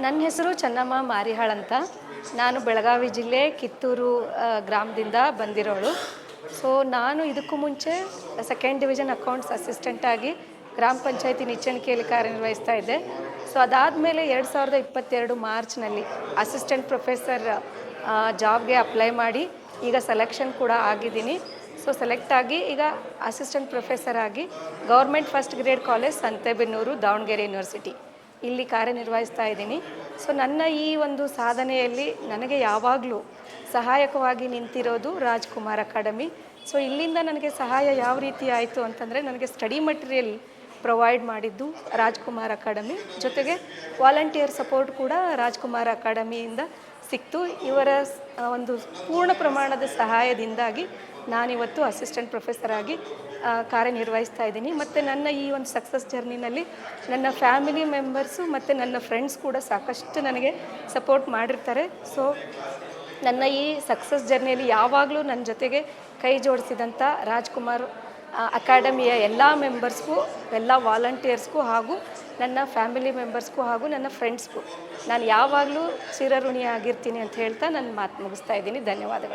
ನನ್ನ ಹೆಸರು ಚೆನ್ನಮ್ಮ ಮಾರಿಹಾಳ್ ಅಂತ. ನಾನು ಬೆಳಗಾವಿ ಜಿಲ್ಲೆ ಕಿತ್ತೂರು ಗ್ರಾಮದಿಂದ ಬಂದಿರೋಳು. ಸೊ ನಾನು ಇದಕ್ಕೂ ಮುಂಚೆ ಸೆಕೆಂಡ್ ಡಿವಿಷನ್ ಅಕೌಂಟ್ಸ್ ಅಸಿಸ್ಟೆಂಟಾಗಿ ಗ್ರಾಮ ಪಂಚಾಯತಿ ನಿಚ್ಚಣಿಕೆಯಲ್ಲಿ ಕಾರ್ಯನಿರ್ವಹಿಸ್ತಾ ಇದ್ದೆ. ಸೊ ಅದಾದಮೇಲೆ 2022 ಮಾರ್ಚ್ನಲ್ಲಿ ಅಸಿಸ್ಟೆಂಟ್ ಪ್ರೊಫೆಸರ್ ಜಾಬ್ಗೆ ಅಪ್ಲೈ ಮಾಡಿ ಈಗ ಸೆಲೆಕ್ಷನ್ ಕೂಡ ಆಗಿದ್ದೀನಿ. ಸೊ ಸೆಲೆಕ್ಟ್ ಆಗಿ ಈಗ ಅಸಿಸ್ಟೆಂಟ್ ಪ್ರೊಫೆಸರ್ ಆಗಿ government first grade college Santebennur, Davanagere university ಇಲ್ಲಿ ಕಾರ್ಯನಿರ್ವಹಿಸ್ತಾ ಇದ್ದೀನಿ. ಸೊ ನನ್ನ ಈ ಒಂದು ಸಾಧನೆಯಲ್ಲಿ ನನಗೆ ಯಾವಾಗಲೂ ಸಹಾಯಕವಾಗಿ ನಿಂತಿರೋದು ರಾಜ್ಕುಮಾರ್ ಅಕಾಡೆಮಿ. ಸೊ ಇಲ್ಲಿಂದ ನನಗೆ ಸಹಾಯ ಯಾವ ರೀತಿ ಆಯಿತು ಅಂತಂದರೆ, ನನಗೆ ಸ್ಟಡಿ ಮಟೀರಿಯಲ್ ಪ್ರೊವೈಡ್ ಮಾಡಿದ್ದು ರಾಜ್ಕುಮಾರ್ ಅಕಾಡೆಮಿ, ಜೊತೆಗೆ ವಾಲಂಟಿಯರ್ ಸಪೋರ್ಟ್ ಕೂಡ ರಾಜ್ಕುಮಾರ್ ಅಕಾಡೆಮಿಯಿಂದ ಸಿಕ್ತು. ಇವರ ಒಂದು ಪೂರ್ಣ ಪ್ರಮಾಣದ ಸಹಾಯದಿಂದಾಗಿ ನಾನಿವತ್ತು ಅಸಿಸ್ಟೆಂಟ್ ಪ್ರೊಫೆಸರ್ ಆಗಿ ಕಾರ್ಯನಿರ್ವಹಿಸ್ತಾ ಇದ್ದೀನಿ. ಮತ್ತು ನನ್ನ ಈ ಒಂದು ಸಕ್ಸಸ್ ಜರ್ನಿನಲ್ಲಿ ನನ್ನ ಫ್ಯಾಮಿಲಿ ಮೆಂಬರ್ಸು ಮತ್ತು ನನ್ನ ಫ್ರೆಂಡ್ಸ್ ಕೂಡ ಸಾಕಷ್ಟು ನನಗೆ ಸಪೋರ್ಟ್ ಮಾಡಿರ್ತಾರೆ. ಸೊ ನನ್ನ ಈ ಸಕ್ಸಸ್ ಜರ್ನಿಯಲ್ಲಿ ಯಾವಾಗಲೂ ನನ್ನ ಜೊತೆಗೆ ಕೈ ಜೋಡಿಸಿದಂಥ ರಾಜ್ಕುಮಾರ್ ಅಕಾಡೆಮಿಯ ಎಲ್ಲ ಮೆಂಬರ್ಸ್ಗೂ, ಎಲ್ಲ ವಾಲಂಟಿಯರ್ಸ್ಗೂ ಹಾಗೂ ನನ್ನ ಫ್ಯಾಮಿಲಿ ಮೆಂಬರ್ಸ್ಗೂ ಹಾಗೂ ನನ್ನ ಫ್ರೆಂಡ್ಸ್ಗೂ ನಾನು ಯಾವಾಗಲೂ ಚಿರಋಣಿ ಆಗಿರ್ತೀನಿ ಅಂತ ಹೇಳ್ತಾ ನನ್ನ ಮಾತು ಮುಗಿಸ್ತಾ ಇದ್ದೀನಿ. ಧನ್ಯವಾದಗಳು.